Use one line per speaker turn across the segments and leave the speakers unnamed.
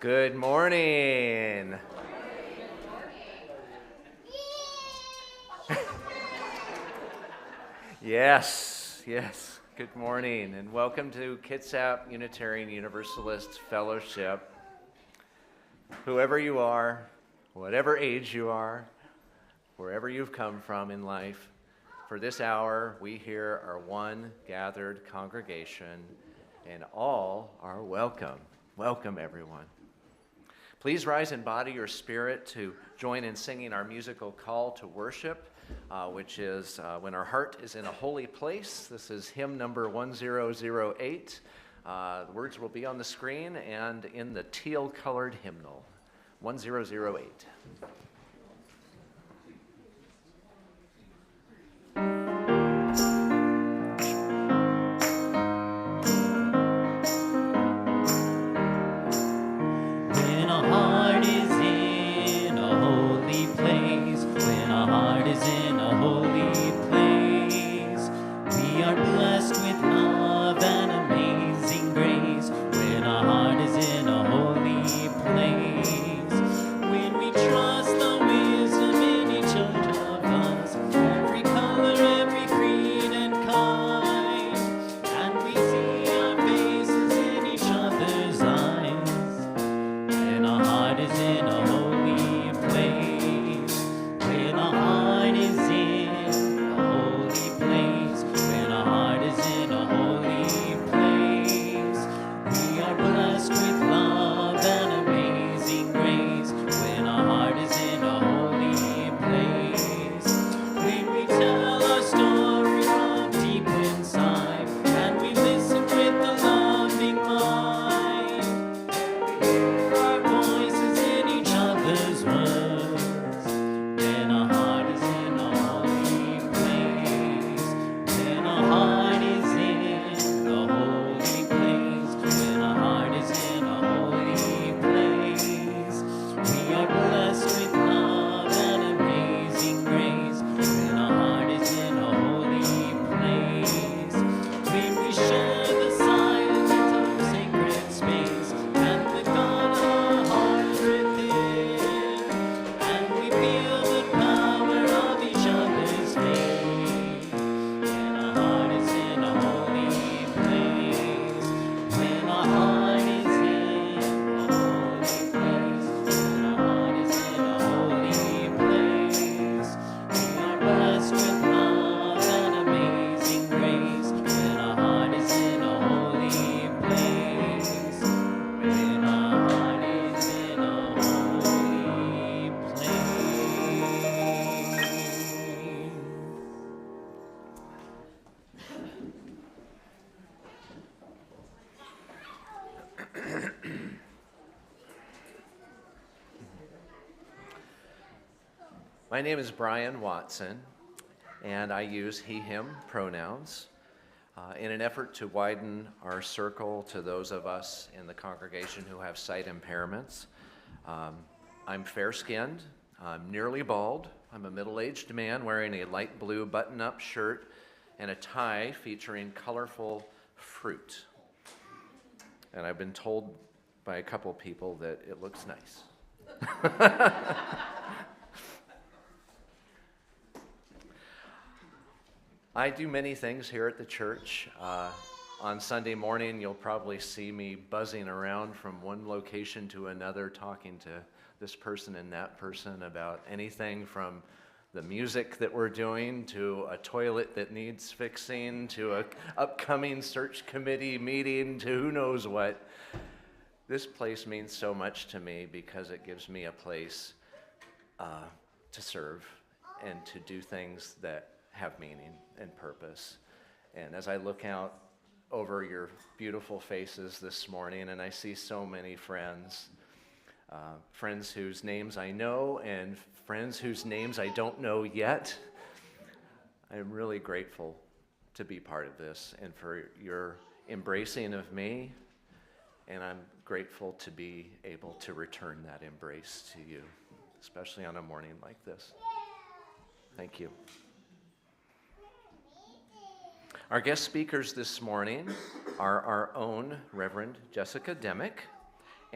Good morning. Yes. Good morning, and welcome to Kitsap Unitarian Universalist Fellowship. Whoever you are, whatever age you are, wherever you've come from in life, for this hour we here are one gathered congregation, and all are welcome. Welcome, everyone. Please rise in body or spirit to join in singing our musical call to worship, which is When Our Heart is in a Holy Place. This is hymn number 1008. The words will be on the screen and in the teal-colored hymnal, 1008. My name is Brian Watson, and I use he, him pronouns in an effort to widen our circle to those of us in the congregation who have sight impairments. I'm fair-skinned, I'm nearly bald, I'm a middle-aged man wearing a light blue button-up shirt and a tie featuring colorful fruit. And I've been told by a couple people that it looks nice. I do many things here at the church. On Sunday morning, you'll probably see me buzzing around from one location to another, talking to this person and that person about anything from the music that we're doing to a toilet that needs fixing to an upcoming search committee meeting to who knows what. This place means so much to me because it gives me a place to serve and to do things that have meaning and purpose. And as I look out over your beautiful faces this morning and I see so many friends, friends whose names I know and friends whose names I don't know yet, I'm really grateful to be part of this and for your embracing of me, and I'm grateful to be able to return that embrace to you, especially on a morning like this. Thank you. Our guest speakers this morning are our own Reverend Jessica Demick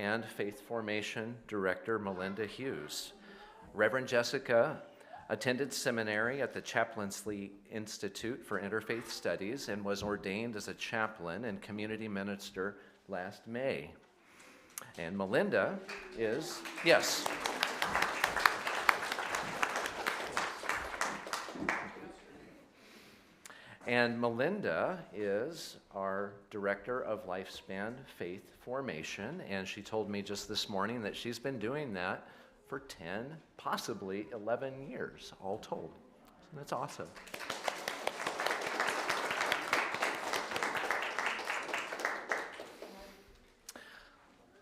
and Faith Formation Director Melinda Hughes. Reverend Jessica attended seminary at the Chaplaincy Institute for Interfaith Studies and was ordained as a chaplain and community minister last May. And Melinda is, yes. And Melinda is our Director of Lifespan Faith Formation, and she told me just this morning that she's been doing that for 10, possibly 11 years, all told. That's awesome.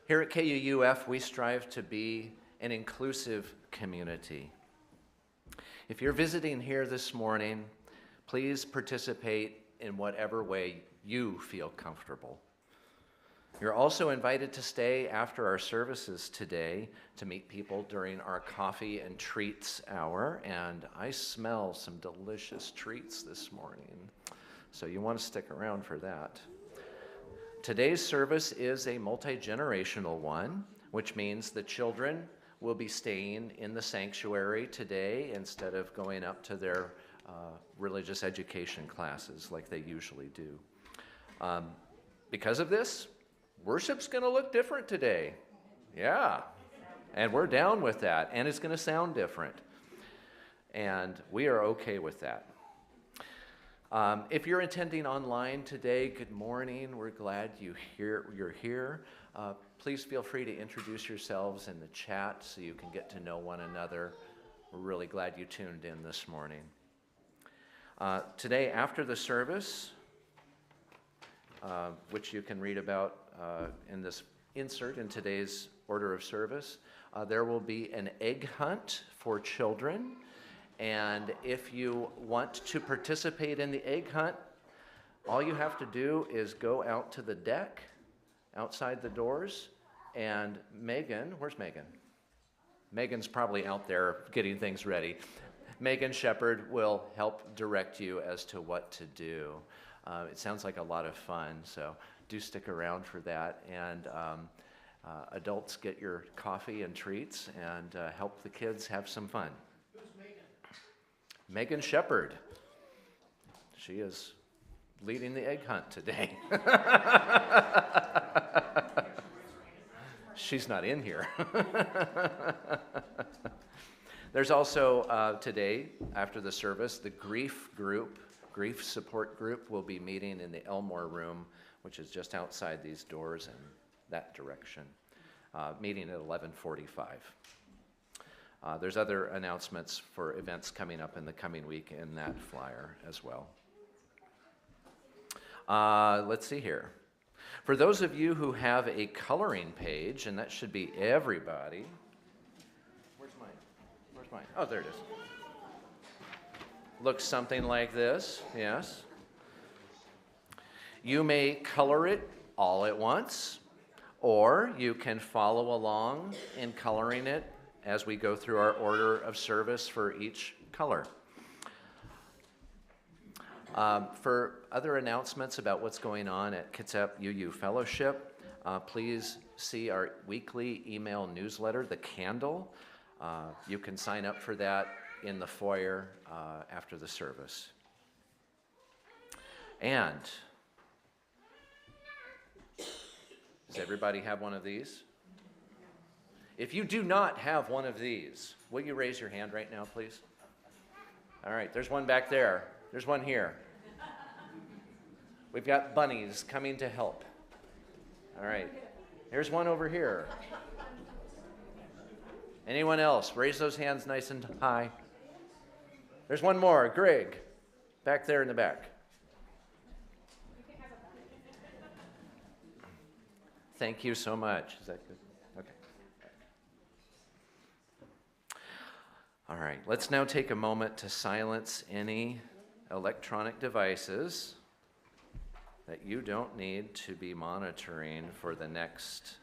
Here at KUUF, we strive to be an inclusive community. If you're visiting here this morning, please participate in whatever way you feel comfortable. You're also invited to stay after our services today to meet people during our coffee and treats hour, and I smell some delicious treats this morning, so you want to stick around for that. Today's service is a multi-generational one, which means the children will be staying in the sanctuary today instead of going up to their religious education classes like they usually do. Because of this, worship's going to look different today. Yeah, and we're down with that, and it's going to sound different. And we are okay with that. If you're attending online today, good morning. We're glad you're here. Please feel free to introduce yourselves in the chat so you can get to know one another. We're really glad you tuned in this morning. Today, after the service, which you can read about in this insert in today's order of service, there will be an egg hunt for children. And if you want to participate in the egg hunt, all you have to do is go out to the deck outside the doors, and Megan, where's Megan? Megan's probably out there getting things ready. Megan Shepard will help direct you as to what to do. It sounds like a lot of fun, so do stick around for that. And adults, get your coffee and treats and help the kids have some fun. Who's Megan? Megan Shepard. She is leading the egg hunt today. She's not in here. There's also today, after the service, the grief support group will be meeting in the Elmore room, which is just outside these doors in that direction, meeting at 11:45. There's other announcements for events coming up in the coming week in that flyer as well. Let's see here. For those of you who have a coloring page, and that should be everybody. Where's mine? Where's mine? Oh, there it is. Looks something like this, yes. You may color it all at once, or you can follow along in coloring it as we go through our order of service for each color. For other announcements about what's going on at Kitsap UU Fellowship, please see our weekly email newsletter, The Candle. You can sign up for that in the foyer after the service. And does everybody have one of these? If you do not have one of these, will you raise your hand right now, please? All right, there's one back there. There's one here. We've got bunnies coming to help. All right, here's one over here. Anyone else? Raise those hands nice and high. There's one more. Greg, back there in the back. Thank you so much. Is that good? Okay. All right, let's now take a moment to silence any electronic devices that you don't need to be monitoring for the next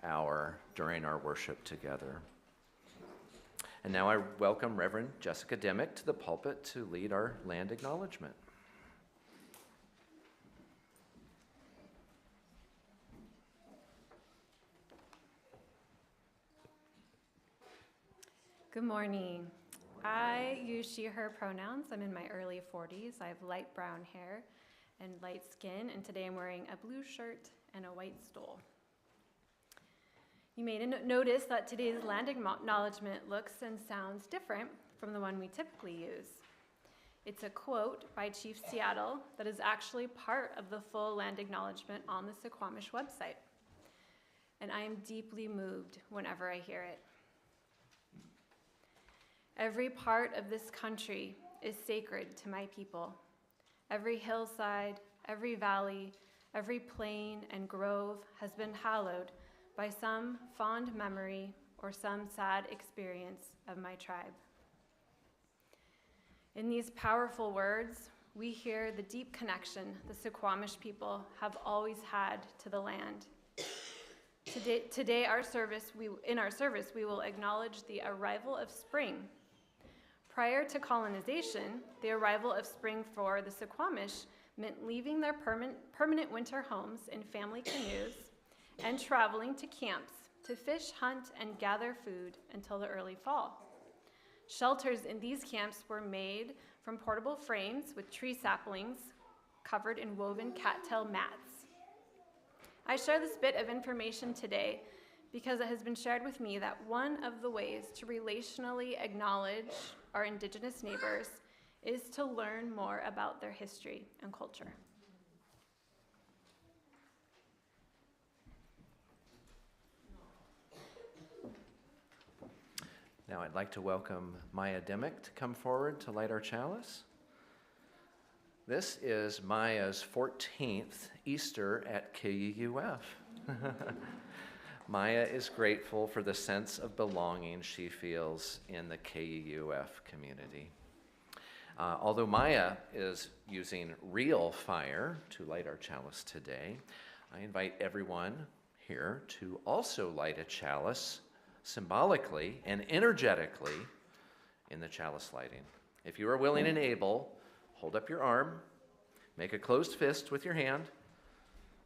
hour during our worship together. And now I welcome Reverend Jessica Demick to the pulpit to lead our land acknowledgement.
Good morning. I use she, her pronouns. I'm in my early 40s. I have light brown hair and light skin, and today I'm wearing a blue shirt and a white stole. You may notice that today's land acknowledgement looks and sounds different from the one we typically use. It's a quote by Chief Seattle that is actually part of the full land acknowledgement on the Suquamish website. And I am deeply moved whenever I hear it. Every part of this country is sacred to my people. Every hillside, every valley, every plain and grove has been hallowed by some fond memory or some sad experience of my tribe. In these powerful words, we hear the deep connection the Suquamish people have always had to the land. Today, in our service, we will acknowledge the arrival of spring. Prior to colonization, the arrival of spring for the Suquamish meant leaving their permanent winter homes in family canoes and traveling to camps to fish, hunt, and gather food until the early fall. Shelters in these camps were made from portable frames with tree saplings covered in woven cattail mats. I share this bit of information today because it has been shared with me that one of the ways to relationally acknowledge our Indigenous neighbors is to learn more about their history and culture.
Now I'd like to welcome Maya Demick to come forward to light our chalice. This is Maya's 14th Easter at KUUF. Maya is grateful for the sense of belonging she feels in the KUUF community. Although Maya is using real fire to light our chalice today, I invite everyone here to also light a chalice symbolically and energetically in the chalice lighting. If you are willing and able, hold up your arm, make a closed fist with your hand,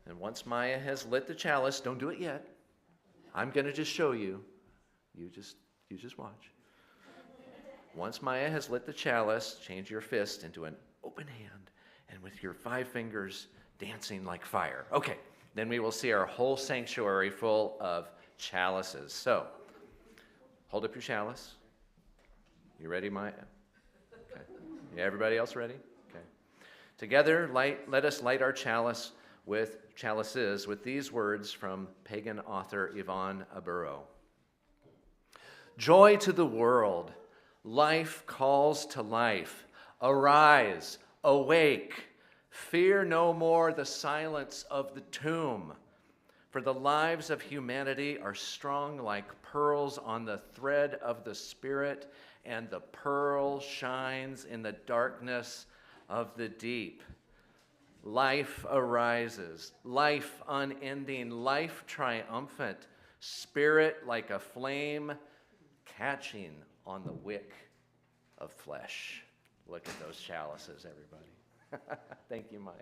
and once Maya has lit the chalice, don't do it yet. I'm going to just show you. You just watch. Once Maya has lit the chalice, change your fist into an open hand and with your 5 fingers dancing like fire. Okay, then we will see our whole sanctuary full of chalices. So, hold up your chalice. You ready, Maya? Okay. Yeah, everybody else ready? Okay. Together, let us light our chalices with these words from pagan author Yvonne Aburrow. Joy to the world. Life calls to life. Arise, awake. Fear no more the silence of the tomb. For the lives of humanity are strung like pearls on the thread of the Spirit, and the pearl shines in the darkness of the deep. Life arises, life unending, life triumphant, spirit like a flame catching on the wick of flesh. Look at those chalices, everybody. Thank you, Maya.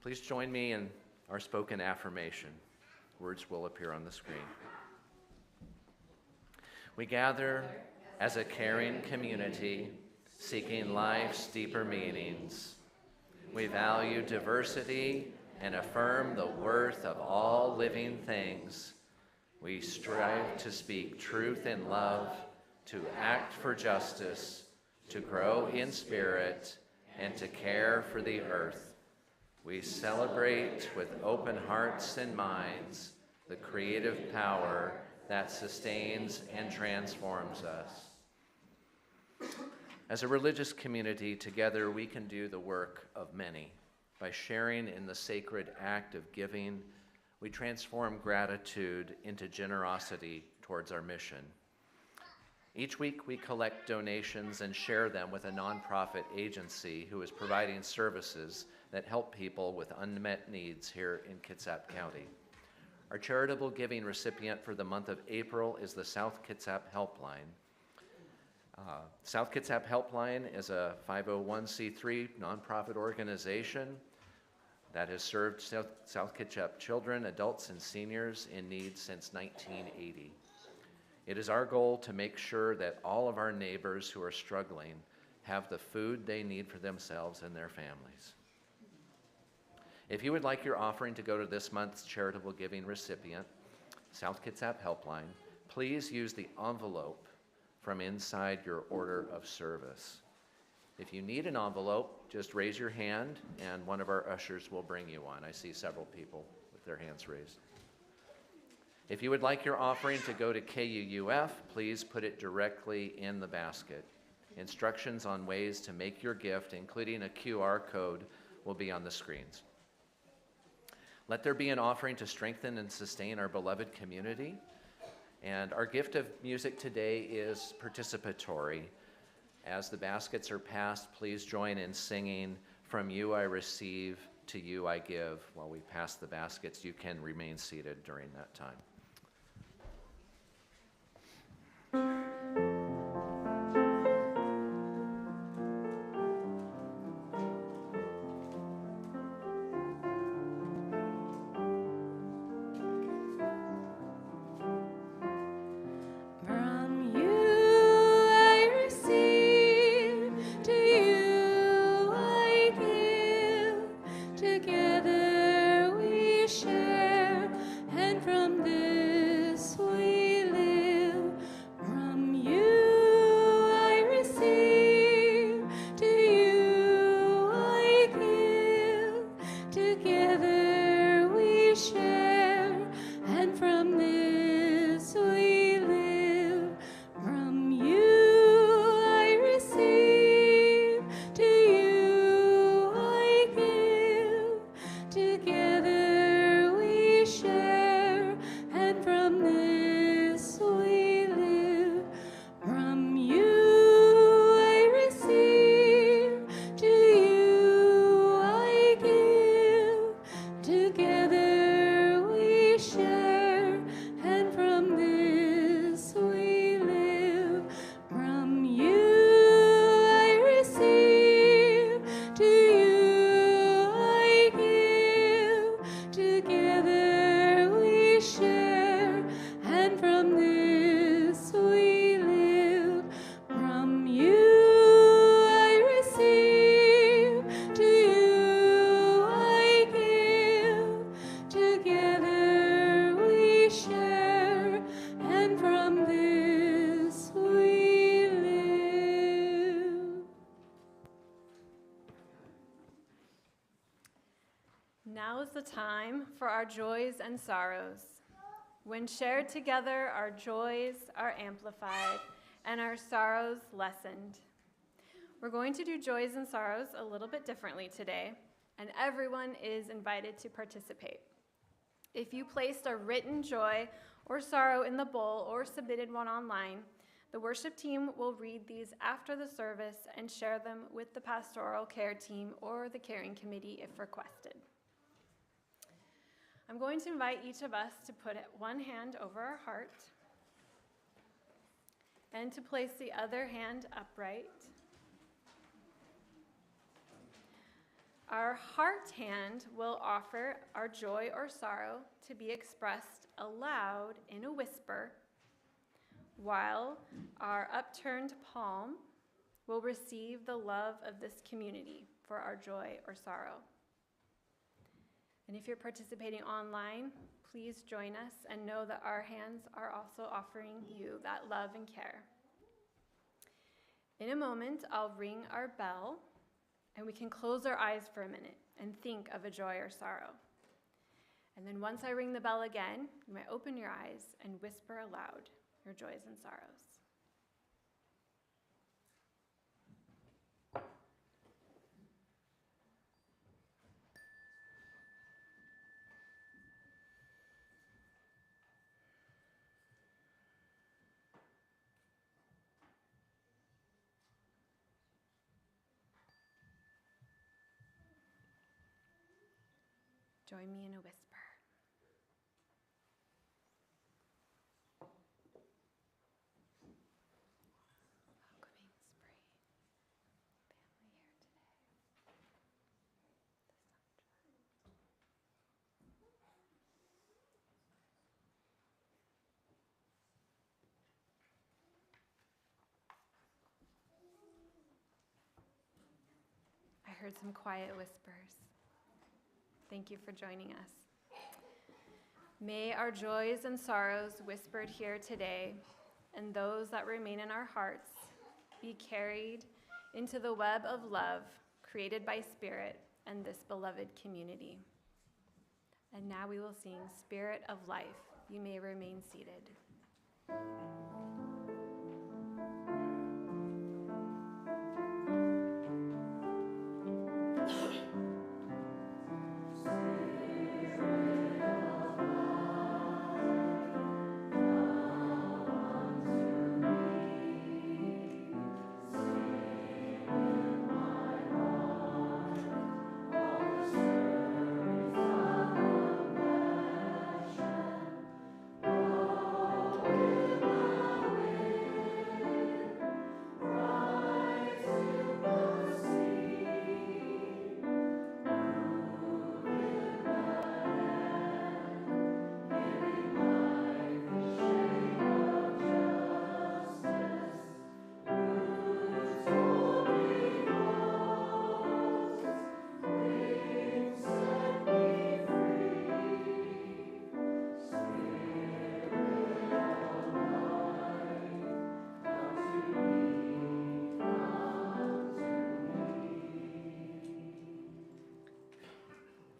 Please join me in our spoken affirmation. Words will appear on the screen. We gather as a caring community, seeking life's deeper meanings. We value diversity and affirm the worth of all living things. We strive to speak truth in love, to act for justice, to grow in spirit, and to care for the earth. We celebrate with open hearts and minds the creative power that sustains and transforms us. As a religious community, together we can do the work of many. By sharing in the sacred act of giving, we transform gratitude into generosity towards our mission. Each week we collect donations and share them with a nonprofit agency who is providing services that help people with unmet needs here in Kitsap County. Our charitable giving recipient for the month of April is the South Kitsap Helpline. South Kitsap Helpline is a 501c3 nonprofit organization that has served South Kitsap children, adults, and seniors in need since 1980. It is our goal to make sure that all of our neighbors who are struggling have the food they need for themselves and their families. If you would like your offering to go to this month's charitable giving recipient, South Kitsap Helpline, please use the envelope from inside your order of service. If you need an envelope, just raise your hand and one of our ushers will bring you one. I see several people with their hands raised. If you would like your offering to go to KUUF, please put it directly in the basket. Instructions on ways to make your gift, including a QR code, will be on the screens. Let there be an offering to strengthen and sustain our beloved community. And our gift of music today is participatory. As the baskets are passed, please join in singing, "From You I Receive, to You I Give." While we pass the baskets, you can remain seated during that time.
Now is the time for our joys and sorrows. When shared together, our joys are amplified and our sorrows lessened. We're going to do joys and sorrows a little bit differently today, and everyone is invited to participate. If you placed a written joy or sorrow in the bowl or submitted one online, the worship team will read these after the service and share them with the pastoral care team or the caring committee if requested. I'm going to invite each of us to put one hand over our heart and to place the other hand upright. Our heart hand will offer our joy or sorrow to be expressed aloud in a whisper, while our upturned palm will receive the love of this community for our joy or sorrow. And if you're participating online, please join us and know that our hands are also offering you that love and care. In a moment, I'll ring our bell, and we can close our eyes for a minute and think of a joy or sorrow. And then once I ring the bell again, you might open your eyes and whisper aloud your joys and sorrows. Join me in a whisper. Welcoming spring, family here today. The sunshine. heard some quiet whispers. Thank you for joining us. May our joys and sorrows whispered here today, and those that remain in our hearts, be carried into the web of love created by Spirit and this beloved community. And now we will sing Spirit of Life. You may remain seated.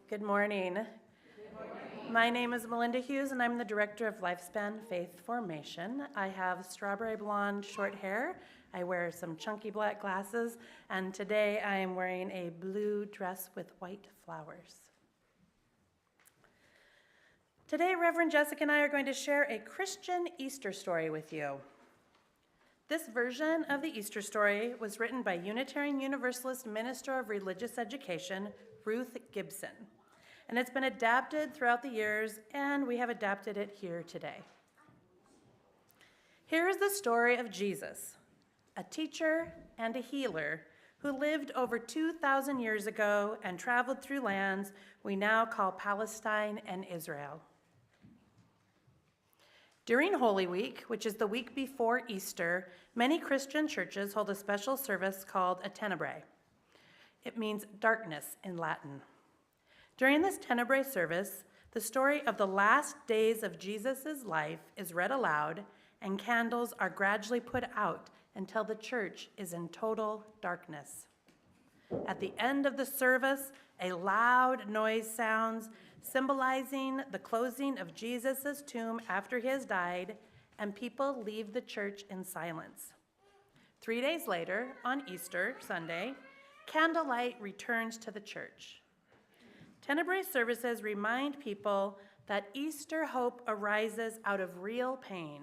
Good morning. My name is Melinda Hughes, and I'm the Director of Lifespan Faith Formation. I have strawberry blonde short hair. I wear some chunky black glasses, and today I am wearing a blue dress with white flowers. Today, Reverend Jessica and I are going to share a Christian Easter story with you. This version of the Easter story was written by Unitarian Universalist Minister of Religious Education, Ruth Gibson. And it's been adapted throughout the years, and we have adapted it here today. Here is the story of Jesus, a teacher and a healer who lived over 2,000 years ago and traveled through lands we now call Palestine and Israel. During Holy Week, which is the week before Easter, many Christian churches hold a special service called a tenebrae. It means darkness in Latin. During this tenebrae service, the story of the last days of Jesus' life is read aloud, and candles are gradually put out until the church is in total darkness. At the end of the service, a loud noise sounds, symbolizing the closing of Jesus' tomb after he has died, and people leave the church in silence. 3 days later, on Easter Sunday, candlelight returns to the church. Tenebrae services remind people that Easter hope arises out of real pain,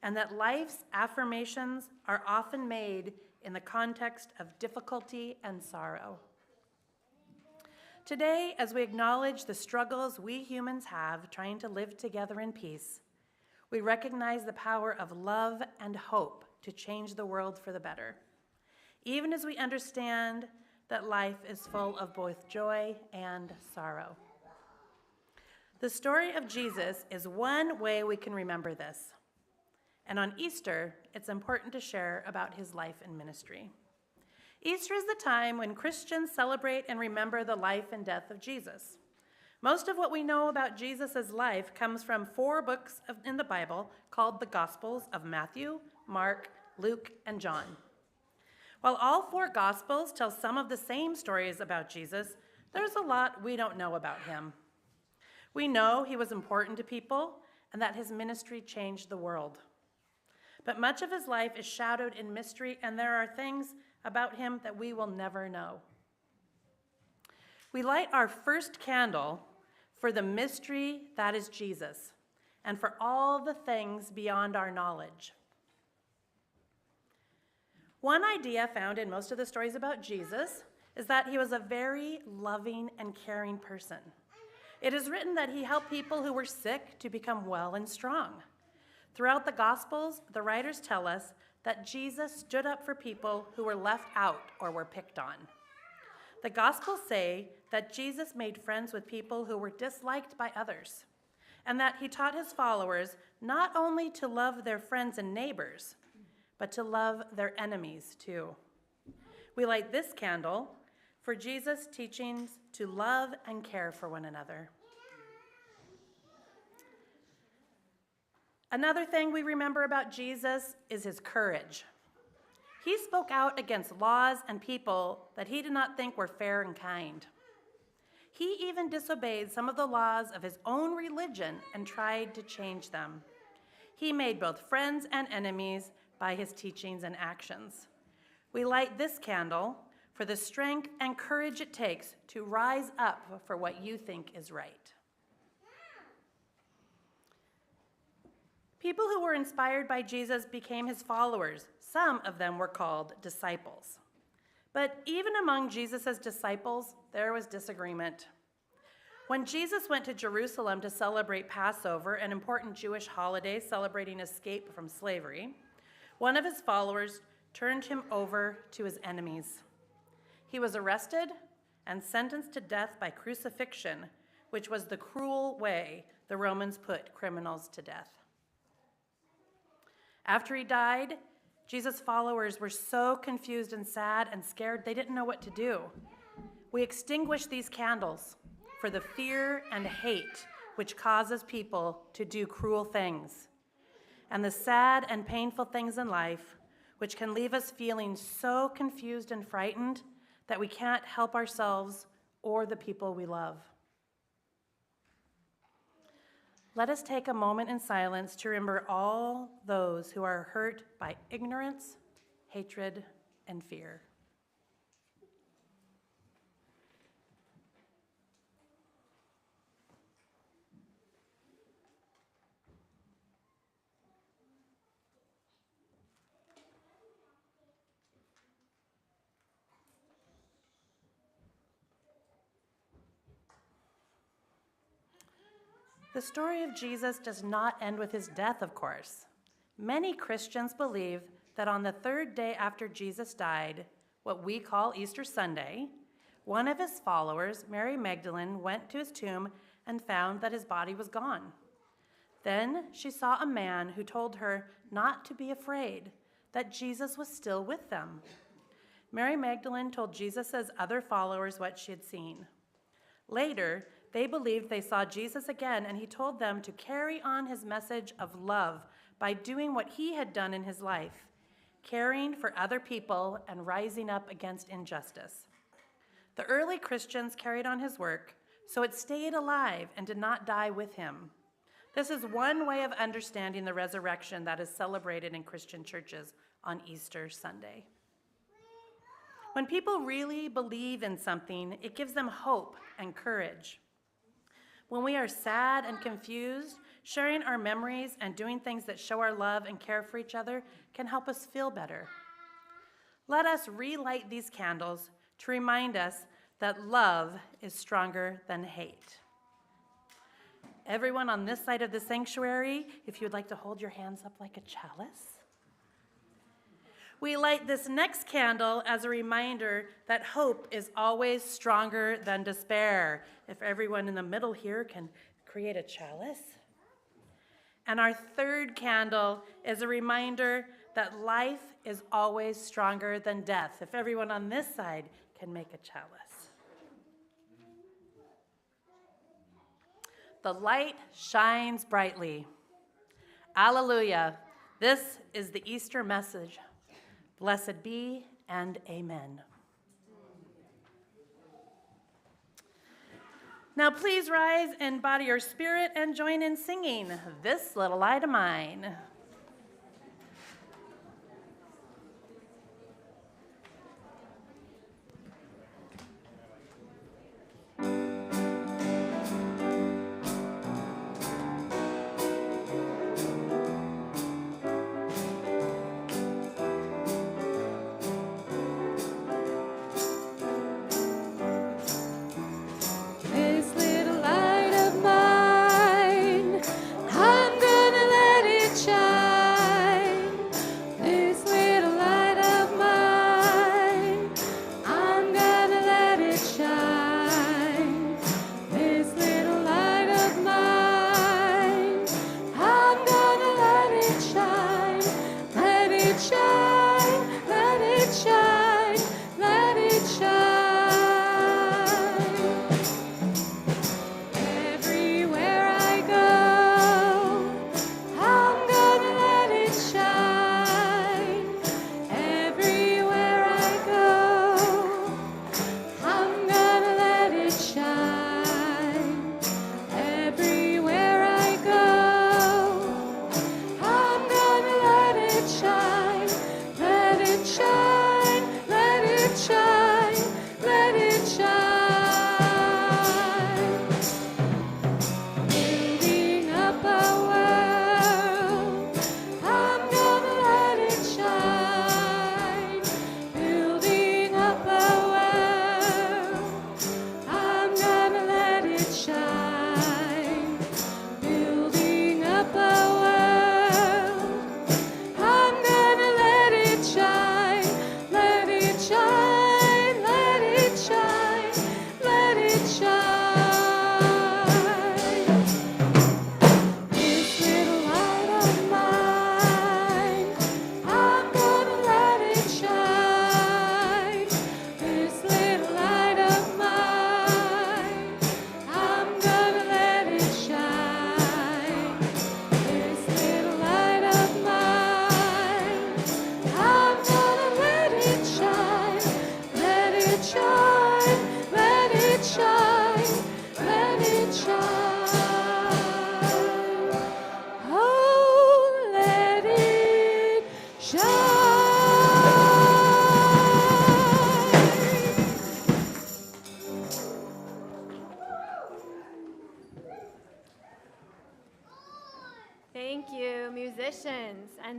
and that life's affirmations are often made in the context of difficulty and sorrow. Today, as we acknowledge the struggles we humans have trying to live together in peace, we recognize the power of love and hope to change the world for the better, even as we understand that life is full of both joy and sorrow. The story of Jesus is one way we can remember this. And on Easter, it's important to share about his life and ministry. Easter is the time when Christians celebrate and remember the life and death of Jesus. Most of what we know about Jesus' life comes from 4 books in the Bible called the Gospels of Matthew, Mark, Luke, and John. While all 4 Gospels tell some of the same stories about Jesus, there's a lot we don't know about him. We know he was important to people and that his ministry changed the world. But much of his life is shadowed in mystery, and there are things about him that we will never know. We light our first candle for the mystery that is Jesus, and for all the things beyond our knowledge. One idea found in most of the stories about Jesus is that he was a very loving and caring person. It is written that he helped people who were sick to become well and strong. Throughout the Gospels, the writers tell us that Jesus stood up for people who were left out or were picked on. The Gospels say that Jesus made friends with people who were disliked by others, and that he taught his followers not only to love their friends and neighbors, but to love their enemies too. We light this candle for Jesus' teachings to love and care for one another. Another thing we remember about Jesus is his courage. He spoke out against laws and people that he did not think were fair and kind. He even disobeyed some of the laws of his own religion and tried to change them. He made both friends and enemies by his teachings and actions. We light this candle for the strength and courage it takes to rise up for what you think is right. People who were inspired by Jesus became his followers. Some of them were called disciples. But even among Jesus' disciples, there was disagreement. When Jesus went to Jerusalem to celebrate Passover, an important Jewish holiday celebrating escape from slavery, one of his followers turned him over to his enemies. He was arrested and sentenced to death by crucifixion, which was the cruel way the Romans put criminals to death. After he died, Jesus' followers were so confused and sad and scared they didn't know what to do. We extinguish these candles for the fear and hate which causes people to do cruel things, and the sad and painful things in life which can leave us feeling so confused and frightened that we can't help ourselves or the people we love. Let us take a moment in silence to remember all those who are hurt by ignorance, hatred, and fear. The story of Jesus does not end with his death, of course. Many Christians believe that on the third day after Jesus died, what we call Easter Sunday, one of his followers, Mary Magdalene, went to his tomb and found that his body was gone. Then she saw a man who told her not to be afraid, that Jesus was still with them. Mary Magdalene told Jesus' other followers what she had seen. Later, they believed they saw Jesus again, and he told them to carry on his message of love by doing what he had done in his life, caring for other people and rising up against injustice. The early Christians carried on his work, so it stayed alive and did not die with him. This is one way of understanding the resurrection that is celebrated in Christian churches on Easter Sunday. When people really believe in something, it gives them hope and courage. When we are sad and confused, sharing our memories and doing things that show our love and care for each other can help us feel better. Let us relight these candles to remind us that love is stronger than hate. Everyone on this side of the sanctuary, if you would like to hold your hands up like a chalice. We light this next candle as a reminder that hope is always stronger than despair. If everyone in the middle here can create a chalice. And our third candle is a reminder that life is always stronger than death. If everyone on this side can make a chalice. The light shines brightly. Alleluia. This is the Easter message. Blessed be and amen. Now please rise in body or spirit and join in singing This Little Light of Mine.
This little light of mine, I'm gonna let it shine.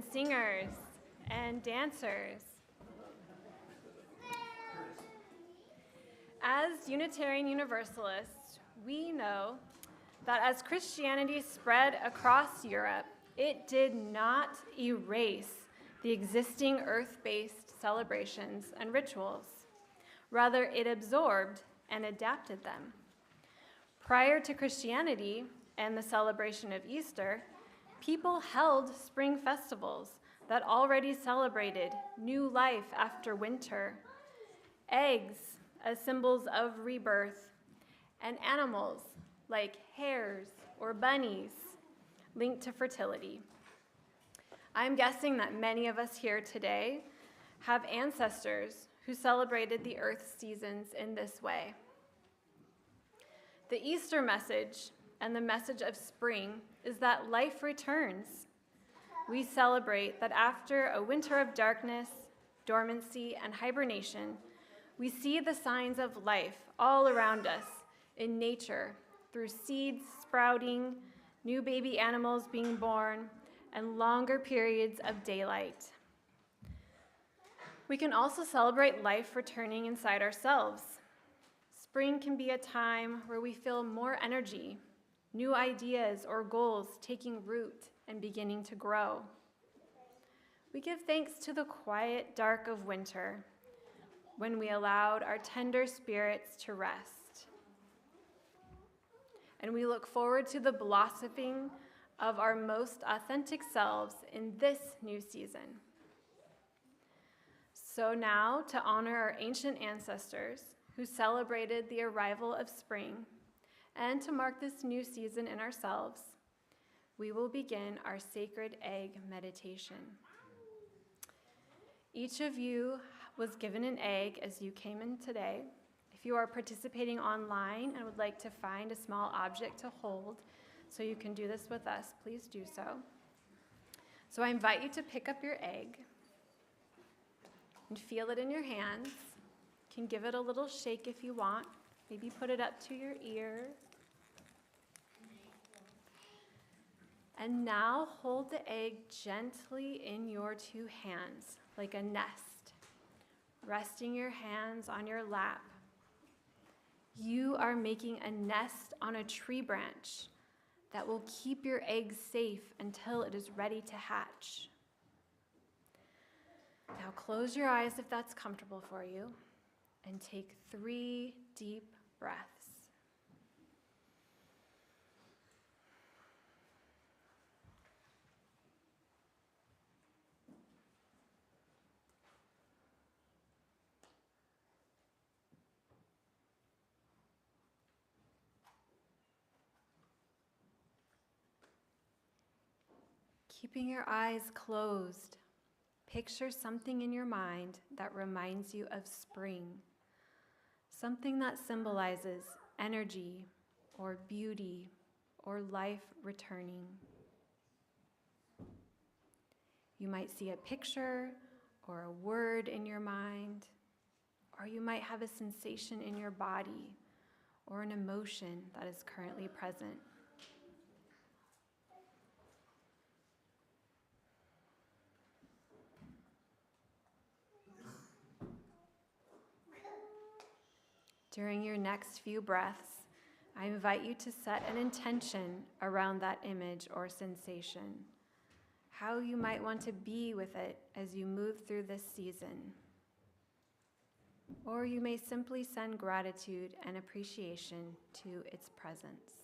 and singers and dancers. As Unitarian Universalists, we know that as Christianity spread across Europe, it did not erase the existing earth-based celebrations and rituals. Rather, it absorbed and adapted them. Prior to Christianity and the celebration of Easter, people held spring festivals that already celebrated new life after winter, eggs as symbols of rebirth, and animals like hares or bunnies linked to fertility. I'm guessing that many of us here today have ancestors who celebrated the earth seasons in this way. The Easter message and the message of spring is that life returns. We celebrate that after a winter of darkness, dormancy, and hibernation, we see the signs of life all around us in nature through seeds sprouting, new baby animals being born, and longer periods of daylight. We can also celebrate life returning inside ourselves. Spring can be a time where we feel more energy, new ideas or goals taking root and beginning to grow. We give thanks to the quiet dark of winter, when we allowed our tender spirits to rest. And we look forward to the blossoming of our most authentic selves in this new season. So now, to honor our ancient ancestors who celebrated the arrival of spring, and to mark this new season in ourselves, we will begin our sacred egg meditation. Each of you was given an egg as you came in today. If you are participating online and would like to find a small object to hold so you can do this with us, please do so. So I invite you to pick up your egg and feel it in your hands. You can give it a little shake if you want. Maybe put it up to your ear. And now hold the egg gently in your two hands, like a nest, resting your hands on your lap. You are making a nest on a tree branch that will keep your egg safe until it is ready to hatch. Now close your eyes if that's comfortable for you, and take 3 deep breaths. Keeping your eyes closed, picture something in your mind that reminds you of spring, something that symbolizes energy or beauty or life returning. You might see a picture or a word in your mind, or you might have a sensation in your body or an emotion that is currently present. During your next few breaths, I invite you to set an intention around that image or sensation, how you might want to be with it as you move through this season. Or you may simply send gratitude and appreciation to its presence.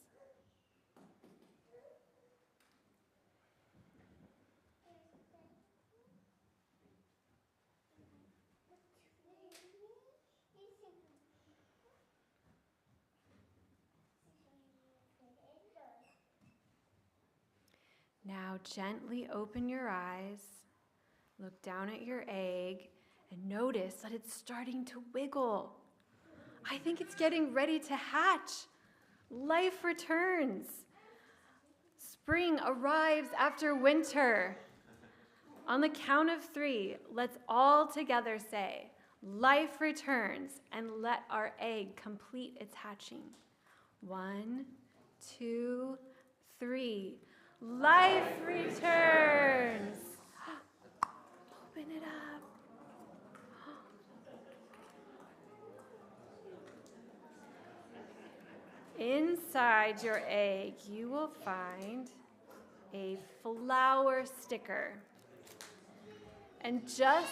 Now gently open your eyes, look down at your egg, and notice that it's starting to wiggle. I think it's getting ready to hatch. Life returns. Spring arrives after winter. On the count of 3, let's all together say, life returns, and let our egg complete its hatching. 1, 2, 3. Life returns. Open it up. Inside your egg, you will find a flower sticker. And just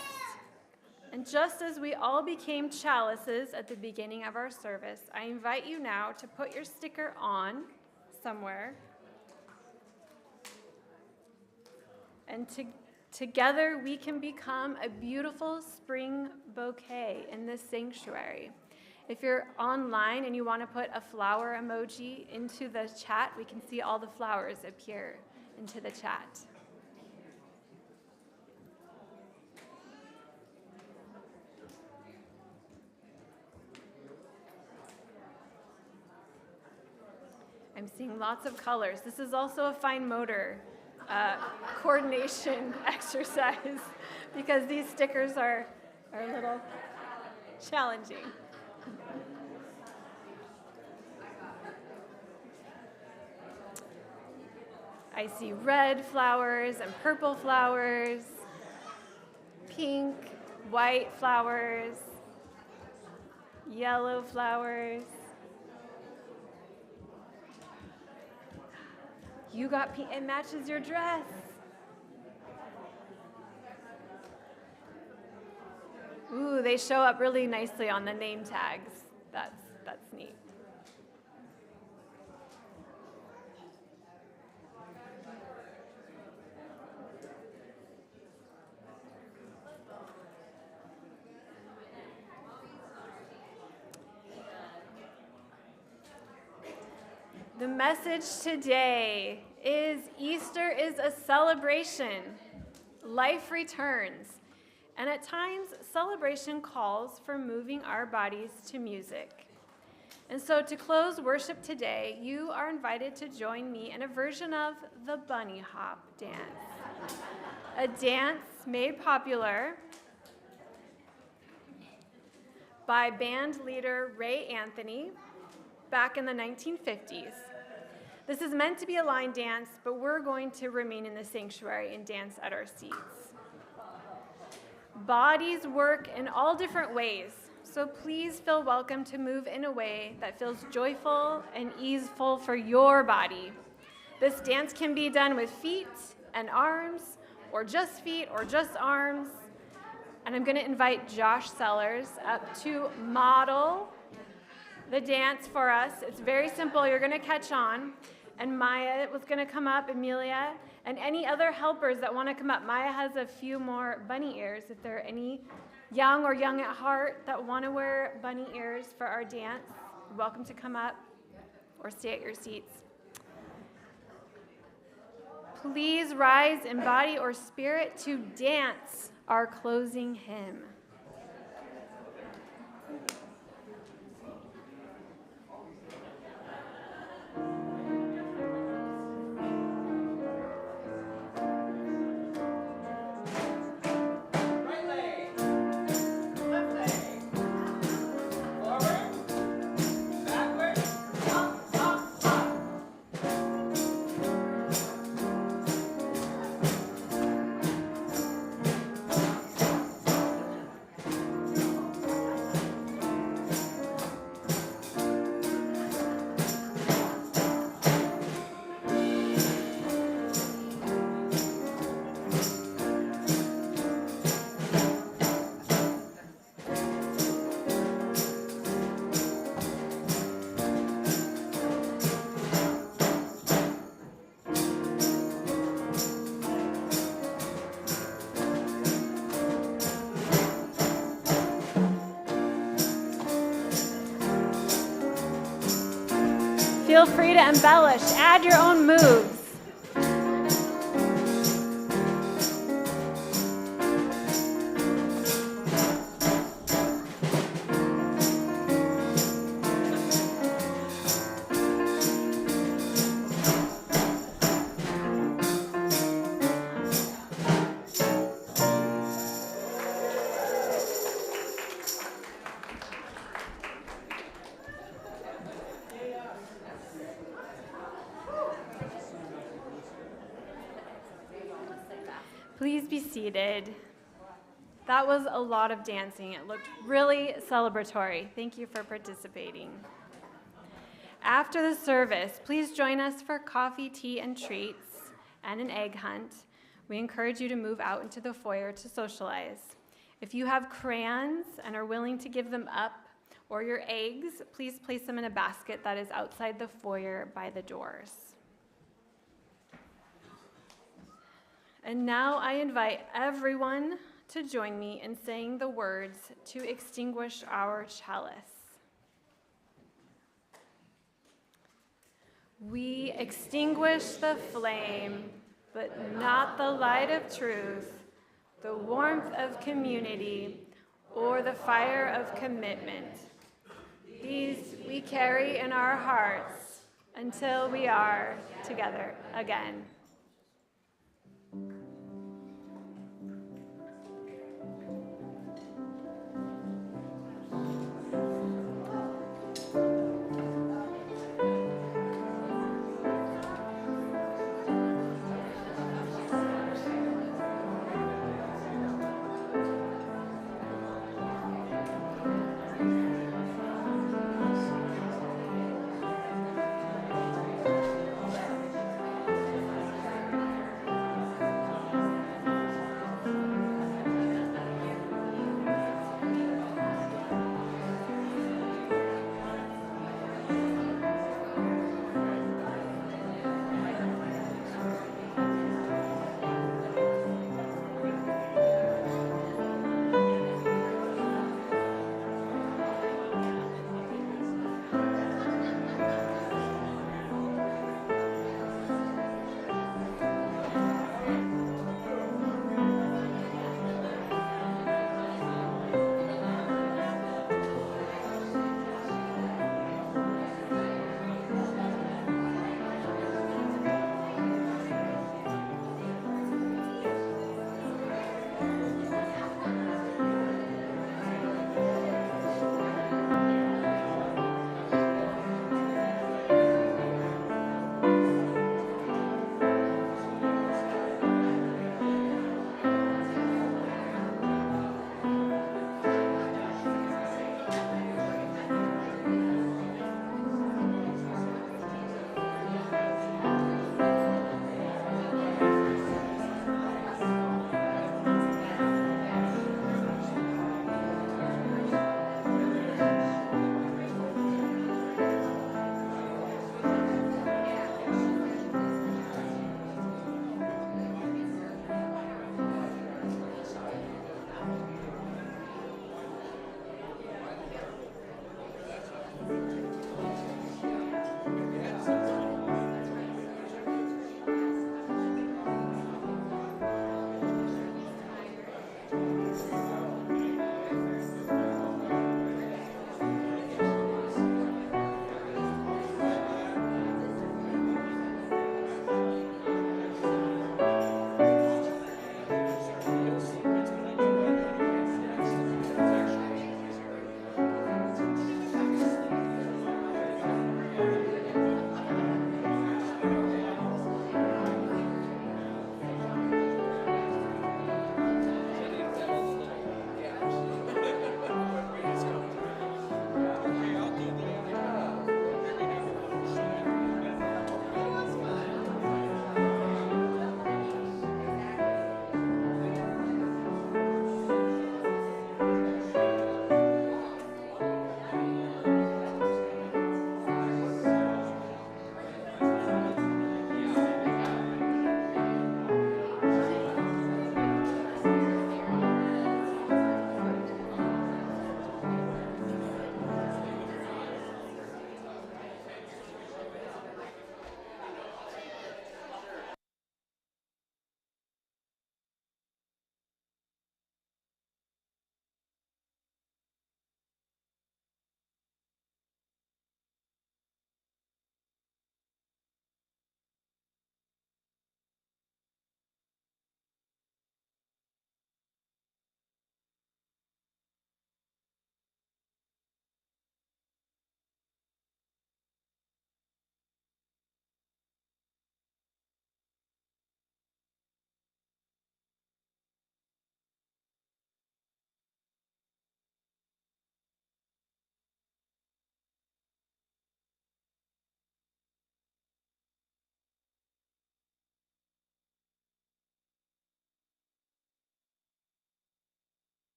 as we all became chalices at the beginning of our service, I invite you now to put your sticker on somewhere. And together we can become a beautiful spring bouquet in this sanctuary. If you're online and you want to put a flower emoji into the chat, we can see all the flowers appear into the chat. I'm seeing lots of colors. This is also a fine motor coordination exercise because these stickers are a little challenging. I see red flowers and purple flowers, pink, white flowers, yellow flowers. You got pink, it matches your dress. Ooh, they show up really nicely on the name tags. That's neat. The message today is Easter is a celebration. Life returns. And at times, celebration calls for moving our bodies to music. And so to close worship today, you are invited to join me in a version of the bunny hop dance. A dance made popular by band leader Ray Anthony back in the 1950s. This is meant to be a line dance, but we're going to remain in the sanctuary and dance at our seats. Bodies work in all different ways, so please feel welcome to move in a way that feels joyful and easeful for your body. This dance can be done with feet and arms, or just feet, or just arms. And I'm going to invite Josh Sellers up to model the dance for us. It's very simple. You're going to catch on. And Maya was going to come up, Amelia, and any other helpers that want to come up. Maya has a few more bunny ears. If there are any young or young at heart that want to wear bunny ears for our dance, you're welcome to come up or stay at your seats. Please rise in body or spirit to dance our closing hymn. Feel free to embellish, add your own moves. Please be seated. That was a lot of dancing. It looked really celebratory. Thank you for participating. After the service, please join us for coffee, tea, and treats, and an egg hunt. We encourage you to move out into the foyer to socialize. If you have crayons and are willing to give them up, or your eggs, please place them in a basket that is outside the foyer by the doors. And now I invite everyone to join me in saying the words to extinguish our chalice. We extinguish the flame, but not the light of truth, the warmth of community, or the fire of commitment. These we carry in our hearts until we are together again.